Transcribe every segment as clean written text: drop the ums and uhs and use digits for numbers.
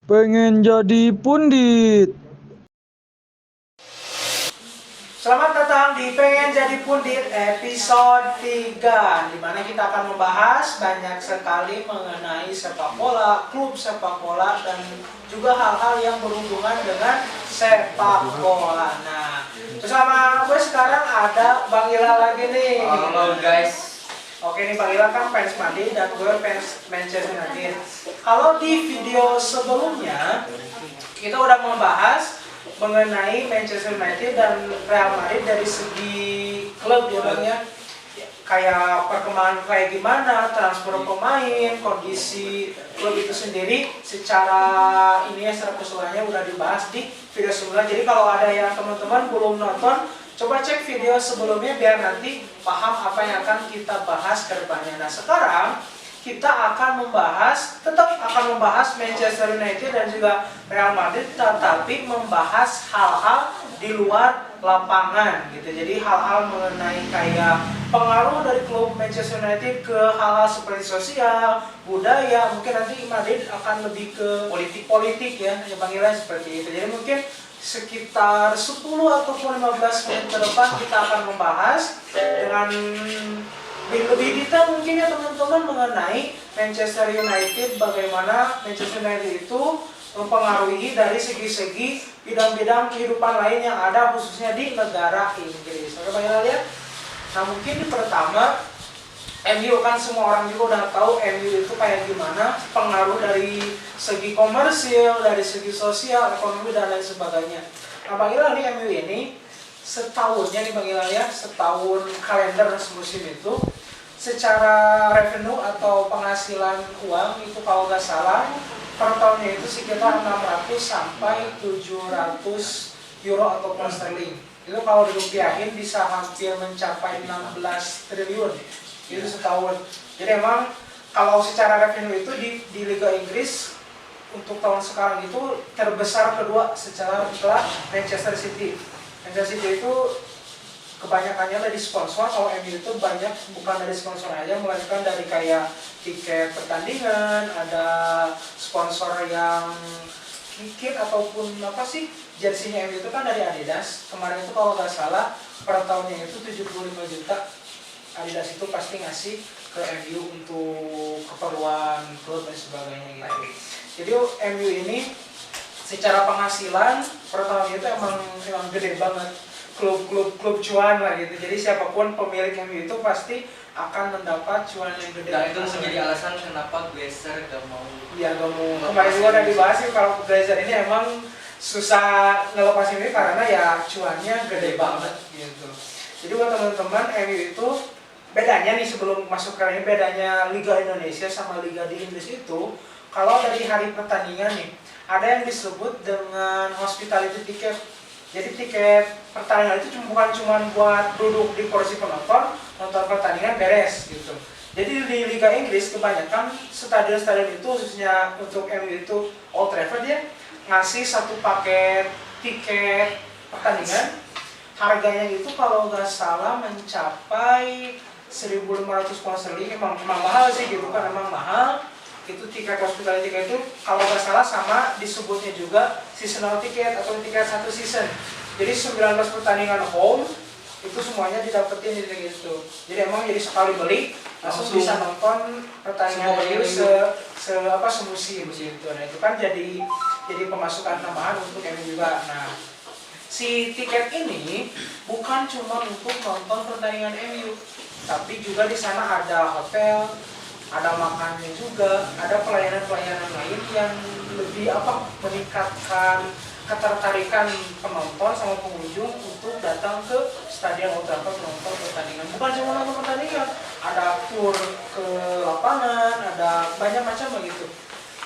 Pengen jadi pundit. Selamat datang di Pengen Jadi Pundit episode 3, di mana kita akan membahas banyak sekali mengenai sepak bola, klub sepak bola, dan juga hal-hal yang berhubungan dengan sepak bola. Nah, bersama gue sekarang ada Bang Ila lagi nih. Halo guys. Oke nih, Bang Ila kan fans Madrid dan gue fans Manchester United. Kalau di video sebelumnya kita udah membahas mengenai Manchester United dan Real Madrid dari segi klub ya Bang ya, kayak perkembangan kayak gimana, transfer pemain, kondisi klub itu sendiri secara ini ya, secara keseluruhannya udah dibahas di video sebelumnya. Jadi kalau ada yang teman-teman belum nonton, coba cek video sebelumnya biar nanti paham apa yang akan kita bahas ke depannya. Nah sekarang kita tetap akan membahas Manchester United dan juga Real Madrid, tetapi membahas hal-hal di luar lapangan gitu. Jadi hal-hal mengenai kayak pengaruh dari klub Manchester United ke hal-hal seperti sosial, budaya, mungkin nanti Madrid akan lebih ke politik ya, Bang Ila seperti itu. Jadi mungkin sekitar 10 ataupun 15 menit ke depan kita akan membahas dengan lebih detail mungkin ya teman-teman mengenai Manchester United, bagaimana Manchester United itu mempengaruhi dari segi-segi bidang-bidang kehidupan lain yang ada khususnya di negara Inggris. Oke Bang Ila lihat. Nah mungkin di pertama MU kan semua orang juga udah tahu MU itu kayak gimana pengaruh dari segi komersil, dari segi sosial, ekonomi dan lain sebagainya. Nah Bang Ila nih MU ini setahunnya nih Bang Ila ya, setahun kalender musim itu secara revenue atau penghasilan uang itu kalau nggak salah per tahunnya itu sekitar 600 sampai 700 euro atau pound sterling. Itu kalau dirupiahin bisa hampir mencapai 16 triliun itu setahun. Jadi emang kalau secara revenue itu di Liga Inggris untuk tahun sekarang itu terbesar kedua secara setelah Manchester City. Manchester City itu kebanyakannya dari sponsor. Kalau MU itu banyak bukan dari sponsor aja, melainkan dari kayak tiket pertandingan, ada sponsor yang kit ataupun apa sih, jersinya MU itu kan dari Adidas. Kemarin itu kalau nggak salah per tahunnya itu 75 juta Adidas itu pasti ngasih ke MU untuk keperluan klub dan sebagainya gitu. Jadi MU ini secara penghasilan per tahunnya itu emang gede banget. Klub cuan lah gitu. Jadi siapapun pemilik MU itu pasti akan mendapat cuan yang gede. Dan itu menjadi alasan kenapa Glazer gak mau. Iya gak mau. Kemarin juga udah dibahas sih kalau Glazer ini emang susah ngelepas ini karena ya cuannya gede banget gitu. Jadi buat teman-teman MU itu bedanya nih sebelum masuk ke ini, bedanya Liga Indonesia sama Liga di Inggris itu kalau dari hari pertandingan nih ada yang disebut dengan hospitality ticket. Jadi tiket pertandingan itu bukan cuma buat duduk di kursi penonton, nonton pertandingan beres gitu. Jadi di Liga Inggris kebanyakan stadion-stadion itu khususnya untuk MU itu Old Trafford ya ngasih satu paket tiket pertandingan. Harganya itu kalau nggak salah mencapai 1.500 pound sterling. Emang mahal sih gitu kan, emang mahal. Itu tiket hospitality tiket itu kalau nggak salah sama disebutnya juga seasonal ticket atau tiket satu season. Jadi 19 pertandingan home itu semuanya didapetin di tiket itu. Jadi emang jadi sekali beli langsung bisa nonton pertandingan MU semusim gitu. Nah itu kan jadi pemasukan tambahan untuk MU juga. Nah si tiket ini bukan cuma untuk nonton pertandingan MU, tapi juga di sana ada hotel, ada makannya juga, ada pelayanan-pelayanan lain yang lebih meningkatkan ketertarikan penonton sama pengunjung untuk datang ke stadion Old Trafford menonton pertandingan. Bukan cuma nonton pertandingan, ada tour ke lapangan, ada banyak macam begitu.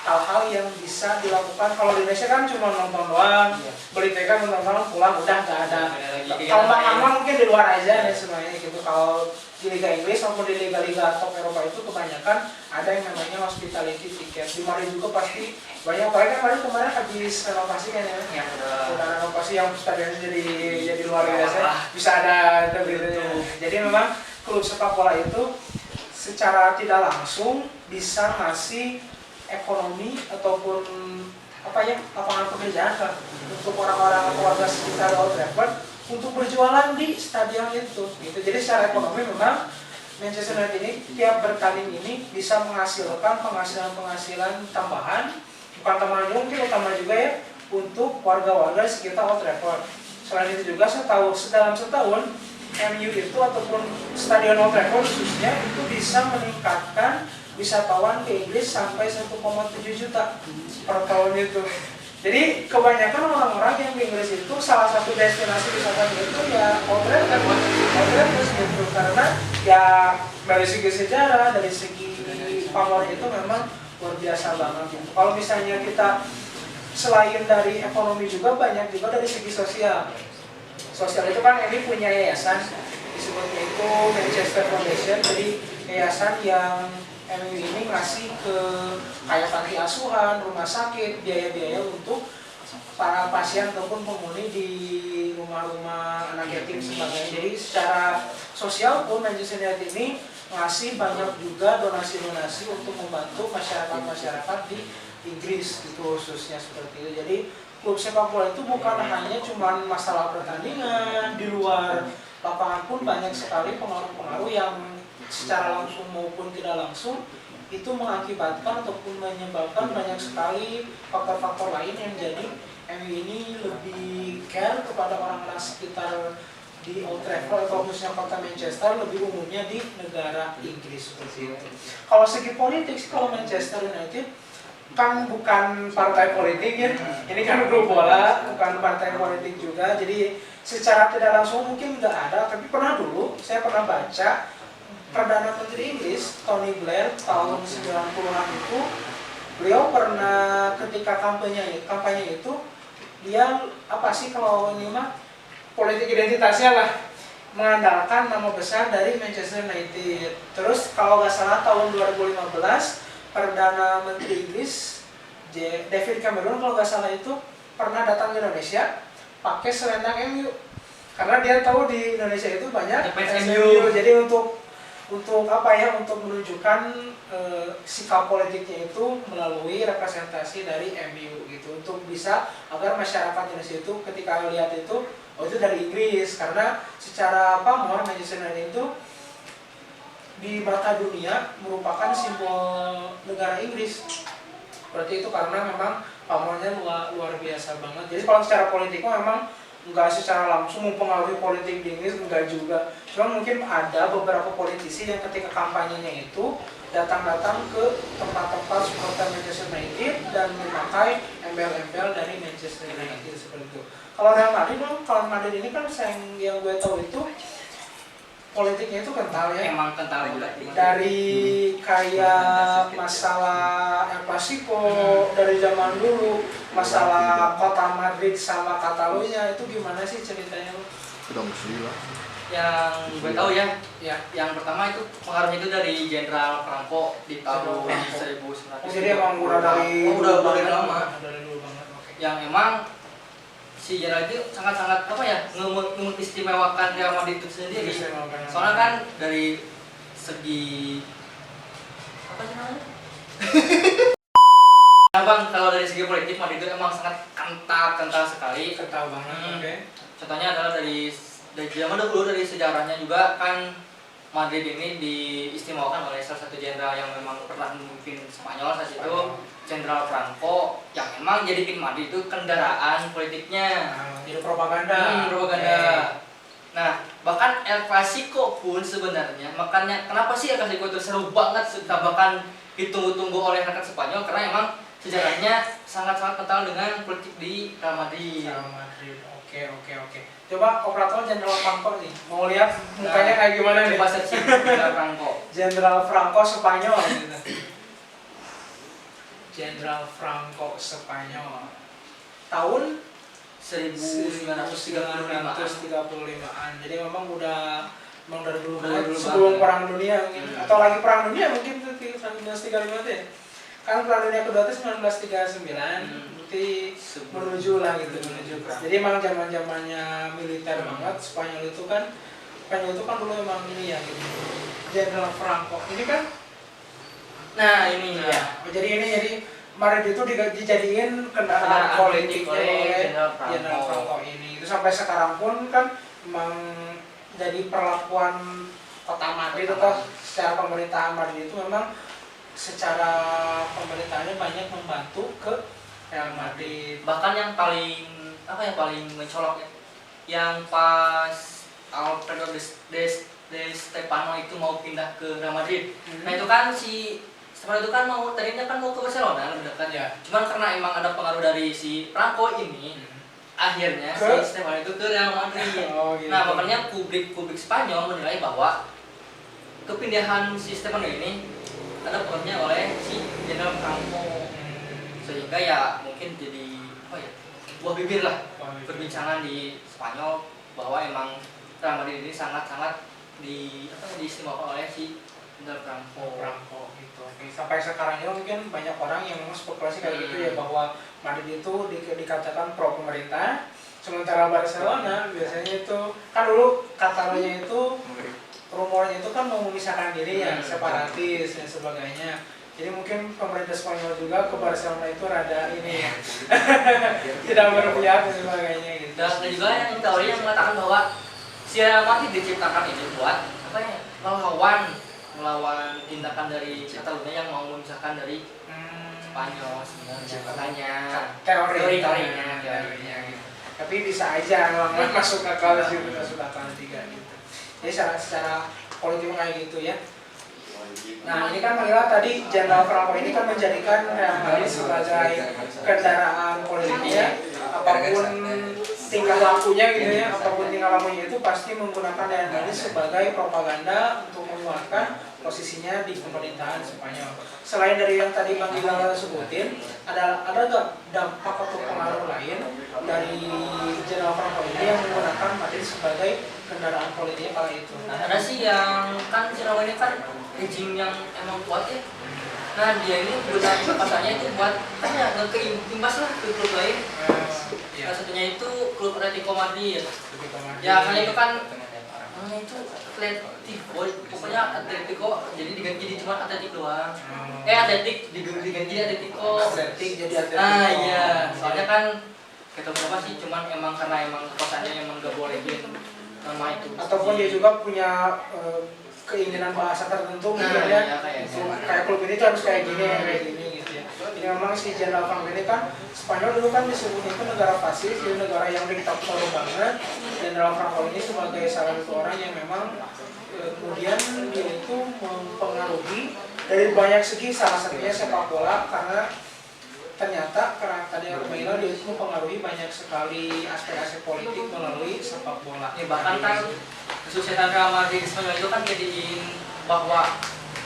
Hal-hal yang bisa dilakukan. Kalau di Indonesia kan cuma nonton doang, beli tiket nonton pulang udah nggak ada. Kalau makan mungkin di luar aja ya semuanya gitu. Kalau di Liga Inggris maupun di liga-liga top Eropa itu kebanyakan ada yang namanya hospitality ticket. Di Madrid juga pasti banyak. Apalagi kan kemarin habis renovasi kan ya. Udah renovasi yang stadionnya jadi luar biasa. Bisa ada gitu. Jadi memang klub sepak bola itu secara tidak langsung bisa ngasih ekonomi ataupun lapangan pekerjaan lah untuk orang-orang warga sekitar Old Trafford untuk berjualan di stadion itu gitu. Jadi secara ekonomi memang Manchester United ini tiap bertanding ini bisa menghasilkan penghasilan tambahan, bukan tambahan juga, mungkin utama juga ya untuk warga-warga sekitar Old Trafford. Selain itu juga saya tahu dalam setahun MU itu ataupun stadion Old Trafford khususnya itu bisa meningkatkan wisatawan ke Inggris sampai 1,7 juta per tahun itu. Jadi kebanyakan orang-orang yang di Inggris itu salah satu destinasi wisata itu ya Old Trafford gitu, karena ya dari segi sejarah, dari segi pamor itu memang luar biasa banget gitu. Kalau misalnya kita selain dari ekonomi juga banyak juga dari segi sosial. Sosial itu kan ini punya yayasan disebutnya itu Manchester Foundation, jadi yayasan yang MU ini ngasih ke kayak panti asuhan, rumah sakit, biaya-biaya untuk para pasien ataupun penghuni di rumah-rumah anak yatim sebagainya. Jadi secara sosial pun Manchester United ini ngasih banyak juga donasi-donasi untuk membantu masyarakat-masyarakat di Inggris gitu khususnya seperti itu. Jadi klub sepak bola itu bukan hanya cuma masalah pertandingan, di luar lapangan pun banyak sekali pengaruh-pengaruh yang secara langsung maupun tidak langsung itu mengakibatkan ataupun menyebabkan banyak sekali faktor-faktor lain yang jadi MU ini lebih care kepada orang-orang sekitar di Old Trafford atau khususnya kota Manchester, lebih umumnya di negara Inggris seperti itu. Kalau segi politik sih, kalau Manchester United kan bukan partai politik ya, ini kan klub bola, bukan partai politik juga, jadi secara tidak langsung mungkin nggak ada, tapi pernah dulu saya pernah baca Perdana Menteri Inggris Tony Blair tahun 90-an itu, beliau pernah ketika kampanye itu dia apa sih kalau ini mah politik identitasnya lah, mengandalkan nama besar dari Manchester United. Terus kalau nggak salah tahun 2015 Perdana Menteri Inggris David Cameron kalau nggak salah itu pernah datang ke Indonesia pakai selendang MU karena dia tahu di Indonesia itu banyak MU. Jadi untuk apa ya, untuk menunjukkan sikap politiknya itu melalui representasi dari MU gitu, untuk bisa agar masyarakat Indonesia itu ketika lihat itu oh itu dari Inggris, karena secara pamor Manchester United itu di mata dunia merupakan simbol negara Inggris. Berarti itu karena memang pamornya luar biasa banget. Jadi kalau secara politik memang nggak secara langsung mempengaruhi politik di Inggris, enggak juga. Cuma mungkin ada beberapa politisi yang ketika kampanyenya itu datang-datang ke tempat-tempat supporter Manchester United dan memakai embel-embel dari Manchester United seperti itu. Kalau Real Madrid, kalau Madrid ini kan yang gue tahu itu politiknya itu kental ya. Emang kental juga. Dari kayak masalah El Clasico dari zaman dulu, masalah kota Madrid sama Catalunya itu gimana sih ceritanya? Udah mesti lah. Yang gue tahu ya, yang pertama itu pengaruhnya itu dari Jenderal Franco di tahun 1900. Jadi emang udah dari lama. Dari dulu banget. Oke. Yang emang si Jenderal itu sangat-sangat apa ya, mengistimewakan Real Madrid itu sendiri. Soalnya kan dari segi apa sih namanya? Nah bang, kalau dari segi politik Madrid itu emang sangat kental sekali. Kental banget. Oke. Contohnya adalah dari zaman dahulu, dari sejarahnya juga kan Madrid ini diistimewakan oleh salah satu jenderal yang memang pernah memimpin Spanyol saat itu, Jenderal Franco, yang memang jadiin Madrid itu kendaraan politiknya. Jadi propaganda. Propaganda. Nah, bahkan El Clasico pun sebenarnya, makanya kenapa sih El Clasico itu seru banget, bahkan ditunggu-tunggu oleh rakyat Spanyol, karena emang sejarahnya sangat-sangat kental dengan politik di Real Madrid. Real Madrid. Oke. Coba operator Jenderal Franco nih, mau lihat mukanya kayak gimana nih? Coba searching Jenderal Franco. Jenderal Franco Spanyol gitu. Jenderal Franco Spanyol. Tahun 1935-an. Jadi memang dari dulu sebelum Perang Dunia mungkin, atau lagi Perang Dunia mungkin itu 1935 ya. Kan Perang Dunia kedua itu 1939. Berarti menuju jadi emang zamannya militer banget. Spanyol itu kan dulu emang ini ya gitu. Jenderal Franco ini kan, nah ini ya. Jadi Madrid itu dijadiin kendaraan politik oleh Jenderal Franco ini. Itu sampai sekarang pun kan memang jadi perlakuan kota Madrid atau secara pemerintahan Madrid itu memang secara pemerintahannya banyak membantu ke Real Madrid. Bahkan yang paling mencolok ya, yang pas Alfredo De Stefano itu mau pindah ke Real Madrid. Nah itu kan si Stefano itu kan tadinya kan mau ke Barcelona bener kan ya. Cuman karena emang ada pengaruh dari si Franco ini, akhirnya si Stefano itu ke Real Madrid. Gitu. Nah makanya publik Spanyol menilai bahwa kepindahan si Stefano ini ada pengaruhnya oleh si Jenderal Franco, sehingga ya mungkin jadi buah bibir lah perbincangan di Spanyol bahwa emang Real Madrid ini sangat-sangat diistimewakan oleh si Jenderal Franco gitu. Sampai sekarang ini mungkin banyak orang yang memang spekulasi kayak gitu ya, bahwa Madrid itu dikatakan pro pemerintah, sementara Barcelona biasanya itu kan dulu Katalonnya itu rumornya itu kan mau memisahkan diri ya, separatis dan sebagainya. Jadi mungkin pemerintah Spanyol juga ke Barcelona itu rada ini ya tidak berpihak dan sebagainya gitu. Dan ada juga yang teori yang mengatakan bahwa si Real Madrid diciptakan ini buat melawan tindakan dari Catalunya yang mau memisahkan dari Spanyol sebenarnya katanya. Teorinya gitu. Tapi bisa aja memang masuk akal sih, masuk akal juga gitu. Jadi secara politik kayak gitu ya. Nah ini kan Manila tadi Jenderal Franco ini kan menjadikan Real Madrid sebagai kendaraan politiknya, apapun tingkah lakunya gitu ya, apapun tingkah lakunya itu pasti menggunakan Real Madrid sebagai propaganda untuk menguatkan posisinya di pemerintahan Spanyol. Selain dari yang tadi Bang Gila sebutin, ada gak dampak atau pengaruh lain dari Jenderal Franco ini yang menggunakan Madrid sebagai kendaraan politiknya kala itu? Nah, ada sih yang kan Jenderal ini kan rejim yang emang kuat ya. Nah dia ini gunakan kekuasaannya itu buat ngeimbas lah ke klub lain. Salah satunya itu klub Atletico Madrid. Ya karena itu kan itu Atletico, pokoknya Atletico jadi diganti jadi cuma Atletik doang. Atletik diganti Atletico. Atletik jadi Atletico. Ah iya, soalnya kan kita berapa sih, cuman emang karena emang kekuasaannya emang gak bolehin nama itu. Ataupun dia juga punya keinginan bahasa tertentu mungkin ya, kayak klub ini tuh harus kayak gini gitu ya. Ini memang si Jenderal Franco ini kan Spanyol dulu kan disebutnya itu negara fasis, jadi negara yang diktator banget. Jenderal Franco ini sebagai salah satu orang yang memang kemudian dia itu mempengaruhi dari banyak segi, salah satunya sepak bola, karena ternyata karena tadi aku bilang dia itu mempengaruhi banyak sekali aspek-aspek politik melalui sepak bola. Ya, bahkan kan kesuksesan Real Madrid di Spanyol itu kan jadiin bahwa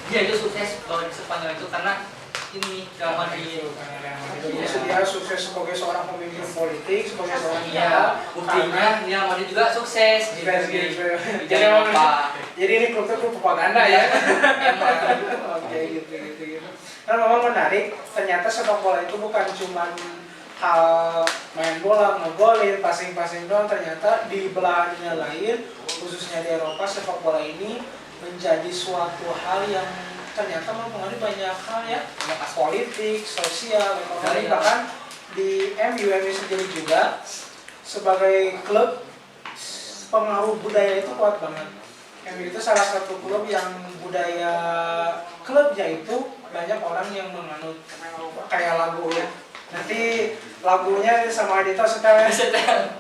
dia itu sukses kalau di Spanyol itu karena ini Real Madrid. Dia sukses sebagai seorang pemimpin politik, sebagai seorang buktinya Real Madrid juga sukses. Jadi ini klub propaganda ya. Oke gitu. Karena memang menarik, ternyata sepak bola itu bukan cuma hal main bola, ngegolin, passing doang. Ternyata di belahan dunia lain, khususnya di Eropa, sepak bola ini menjadi suatu hal yang ternyata mempengaruhi banyak hal ya, politik, sosial, ekonomi, bahkan di MU sendiri juga sebagai klub pengaruh budaya itu kuat banget. MU itu salah satu klub yang budaya klubnya itu banyak orang yang menganut, kayak lagu ya. Nanti lagunya sama Adita setel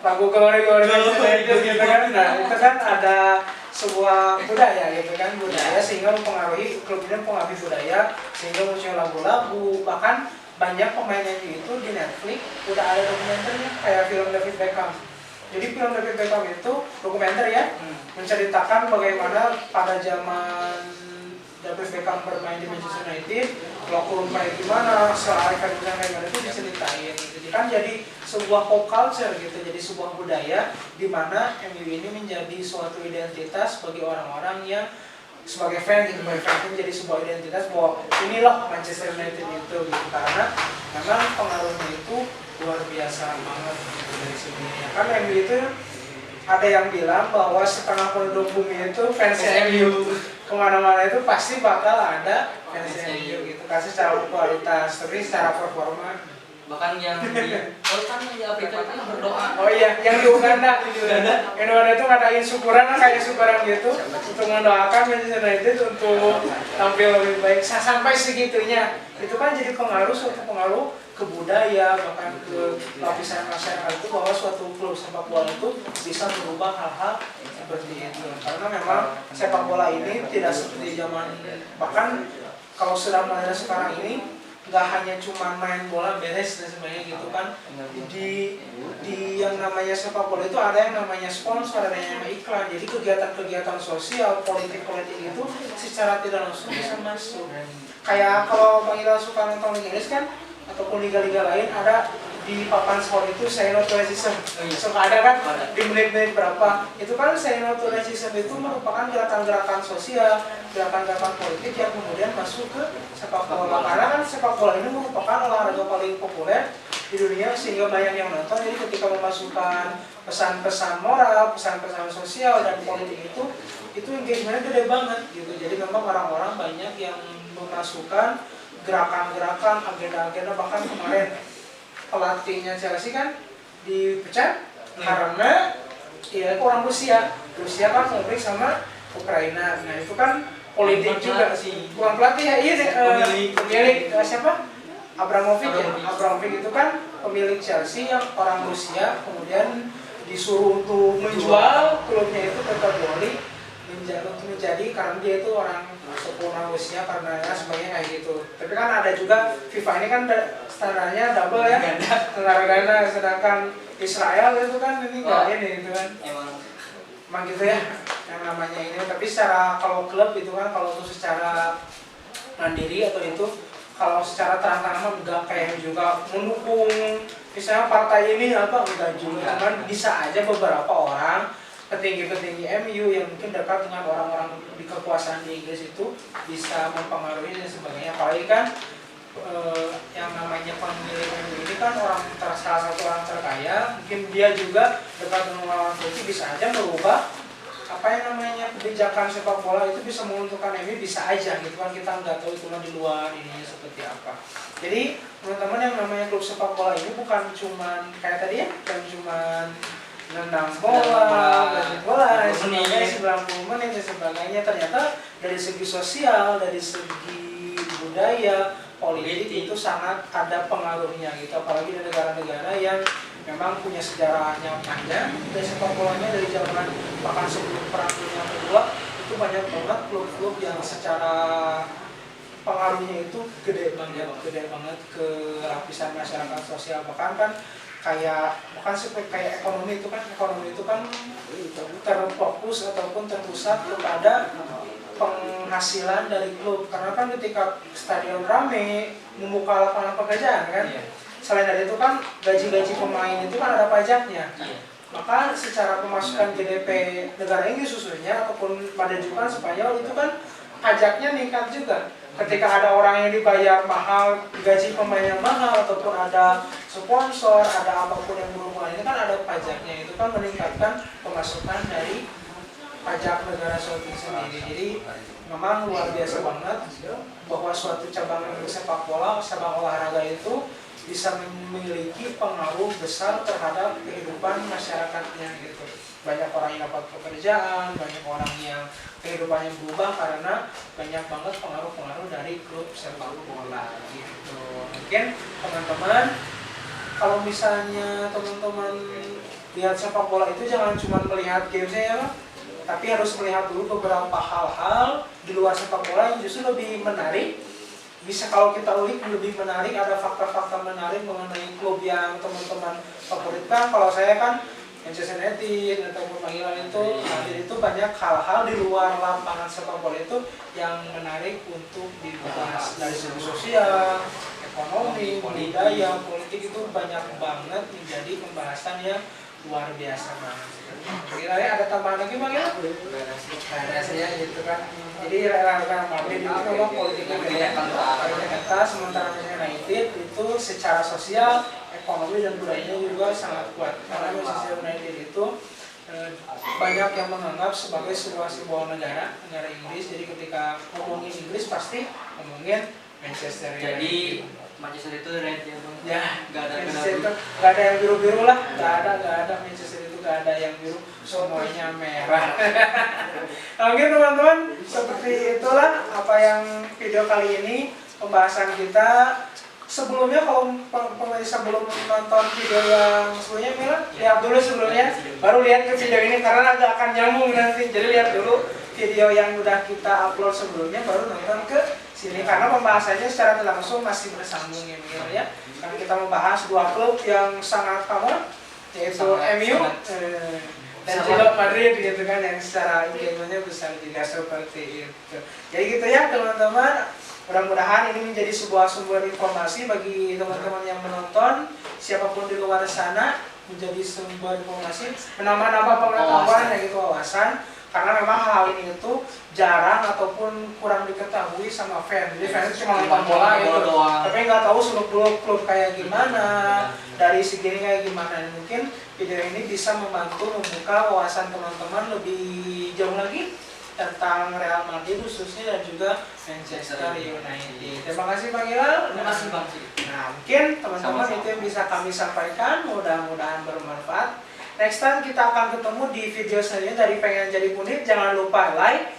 lagu gore gitu kan. Nah itu kan ada sebuah budaya gitu kan, budaya sehingga mempengaruhi klub ini, mempengaruhi budaya sehingga muncul lagu-lagu. Bahkan banyak pemainnya itu di Netflix udah ada dokumenternya kayak film David Beckham. Jadi film David Beckham itu dokumenter ya, menceritakan bagaimana pada zaman David Beckham bermain di Manchester United, locker room kayak gimana, searifan gimana itu diceritain. Jadi kan jadi sebuah pop culture gitu, jadi sebuah budaya di mana MU ini menjadi suatu identitas bagi orang-orang yang sebagai fan gitu, sebagai fan itu menjadi sebuah identitas bahwa inilah Manchester United itu gitu, karena memang pengaruhnya itu luar biasa banget gitu dari sebenarnya. Kan MU itu ada yang bilang bahwa setengah penduduk bumi itu fans MU, kemana-mana itu pasti bakal ada fans MU gitu. bukan secara kualitas tapi secara performa. Bahkan yang di kan di Afrika itu berdoa. Oh iya, yang di Uganda, yang di Uganda itu ngadain syukuran kayak syukuran gitu untuk mendoakan Manchester United untuk tampil lebih baik. Sampai segitunya, itu kan jadi suatu pengaruh ke budaya bahkan ke lapisan masyarakat itu bahwa suatu klub sepak bola itu bisa berubah hal-hal seperti itu. Karena memang sepak bola ini tidak seperti zaman, bahkan kalau sedang ada sekarang ini nggak hanya cuma main bola beres dan sebagainya gitu kan, di yang namanya sepak bola itu ada yang namanya sponsor, ada yang namanya iklan. Jadi kegiatan-kegiatan sosial, politik itu secara tidak langsung bisa masuk. Kayak kalau Bang Ila suka nonton Liga Inggris kan, ataupun liga-liga lain ada di papan skor itu say no to racism. Suka ada kan di menit-menit berapa. Itu kan say no to racism itu merupakan gerakan-gerakan sosial, gerakan-gerakan politik yang kemudian masuk ke sepak bola. Karena kan sepak bola ini merupakan olahraga paling populer di dunia sehingga banyak yang nonton. Jadi ketika memasukkan pesan-pesan moral, pesan-pesan sosial dan politik itu engagementnya gede banget gitu. Jadi memang orang-orang banyak yang memasukkan gerakan-gerakan, agenda-agenda. Bahkan kemarin pelatihnya Chelsea kan dipecat karena ya orang Rusia kan konflik sama Ukraina. Nah itu kan politik juga sih. Bukan pelatih ya, iya pemilik siapa? Abramovich itu kan pemilik Chelsea yang orang Rusia, kemudian disuruh untuk menjual klubnya itu ke Boli menjadi karena dia itu orang sempurna Rusia karena sebenarnya kayak gitu. Tapi kan ada juga FIFA ini kan standarnya double ya, negara ganda, sedangkan Israel itu kan ini nggak ini gitu kan. Emang gitu ya yang namanya ini. Tapi secara kalau klub itu kan kalau itu secara mandiri atau itu kalau secara terang-terangan enggak kayak juga mendukung misalnya partai ini apa enggak juga, cuman bisa aja beberapa orang petinggi-petinggi MU yang mungkin dekat dengan orang-orang di kekuasaan di Inggris itu bisa mempengaruhi dan sebagainya. Apalagi kan yang namanya pemilik MU ini kan salah satu orang terkaya, mungkin dia juga dekat dengan orang politik, bisa aja merubah apa yang namanya kebijakan sepak bola itu bisa menguntungkan MU, bisa aja gitu kan, kita nggak tahu itu di luar ininya seperti apa. Jadi teman-teman yang namanya klub sepak bola ini bukan cuman kayak tadi ya, bukan cuman nendang bola, balik bola, sebagainya 90 menit dan sebagainya. Ternyata dari segi sosial, dari segi budaya, politik itu sangat ada pengaruhnya gitu. Apalagi di negara-negara yang memang punya sejarahnya panjang dari sepak bolanya, dari zaman bahkan sebelum Perang Dunia Kedua itu banyak banget klub-klub yang secara pengaruhnya itu gede banget ke lapisan masyarakat sosial. Bahkan kan kayak bukan seperti kayak ekonomi itu kan terfokus ataupun terpusat kepada penghasilan dari klub, karena kan ketika stadion rame membuka lapangan pekerjaan kan. Selain dari itu kan gaji-gaji pemain itu kan ada pajaknya. Maka secara pemasukan GDP negara Inggris khususnya ataupun manajemen Spanyol itu kan pajaknya meningkat juga. Ketika ada orang yang dibayar mahal, gaji pemain yang mahal, ataupun ada sponsor, ada apapun yang berhubungan, ini kan ada pajaknya. Itu kan meningkatkan pemasukan dari pajak negara suatu sendiri. Jadi memang luar biasa banget bahwa suatu cabang sepak bola, cabang olahraga itu bisa memiliki pengaruh besar terhadap kehidupan masyarakatnya gitu. Banyak orang yang dapat pekerjaan, banyak orang yang kehidupannya berubah karena banyak banget pengaruh-pengaruh dari klub sepak bola gitu. Mungkin teman-teman kalau misalnya teman-teman lihat sepak bola itu jangan cuma melihat gamesnya ya, tapi harus melihat dulu beberapa hal-hal di luar sepak bola yang justru lebih menarik. Bisa kalau kita ulik lebih menarik, ada fakta-fakta menarik mengenai klub yang teman-teman favoritkan. Kalau saya kan Manchester United ataupun panggilan itu banyak hal-hal di luar lapangan sepak bola itu yang menarik untuk dibahas dari segi sosial, ekonomi, budaya, politik itu banyak banget menjadi pembahasan yang luar biasa banget. Kira-kira ada tambahan lagi Bang ya? Rasanya gitu kan. Jadi rekan-rekan Madrid itu memang politiknya beda. Sementara Manchester United itu secara sosial, ekonomi dan budayanya juga sangat kuat. Karena Manchester United itu banyak yang menganggap sebagai sebuah negara Inggris. Jadi ketika ngomongin Inggris pasti ngomongin Manchester United. Jadi Manchester itu red ya bang. Ya, Nggak ada Manchester biru. itu nggak ada yang biru-biru lah, nggak ada Manchester itu nggak ada yang biru, semuanya merah. Oke teman-teman, seperti itulah apa yang video kali ini pembahasan kita. Sebelumnya kalau pemirsa belum nonton video yang sebelumnya, Mila lihat dulu sebelumnya, baru lihat ke video ini karena agak akan nyambung nanti. Jadi lihat dulu video yang udah kita upload sebelumnya, baru nonton ke sini karena pembahasannya secara tidak langsung masih bersambung ya, Mila ya. Karena kita membahas dua klub yang sangat common, yaitu MU dan juga Madrid gitu kan, yang secara engagementnya besar juga seperti itu. Jadi gitu ya teman-teman. Mudah-mudahan ini menjadi sebuah sumber informasi bagi teman-teman yang menonton, siapapun di luar sana, menjadi sumber informasi, menambah-nambah pengetahuan dan gitu wawasan. Karena memang hal ini itu jarang ataupun kurang diketahui sama fan. Jadi fan itu cuma nonton bola gitu, tapi nggak tahu seluk-beluk klub kayak gimana, dari segi kayak gimana. Dan mungkin video ini bisa membantu membuka wawasan teman-teman lebih jauh lagi tentang Real Madrid khususnya dan juga Manchester United. Terima kasih Bang Ilal. Terima kasih Bang. Nah mungkin teman-teman Sama-sama. itu yang bisa kami sampaikan, mudah-mudahan bermanfaat. Next time kita akan ketemu di video selanjutnya dari Pengen Jadi Pundit. Jangan lupa like,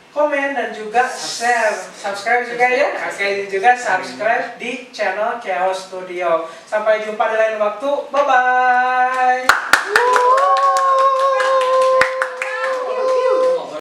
komen dan juga share, subscribe juga ya. Oke, juga subscribe di channel Chaos Studio. Sampai jumpa di lain waktu. Bye bye.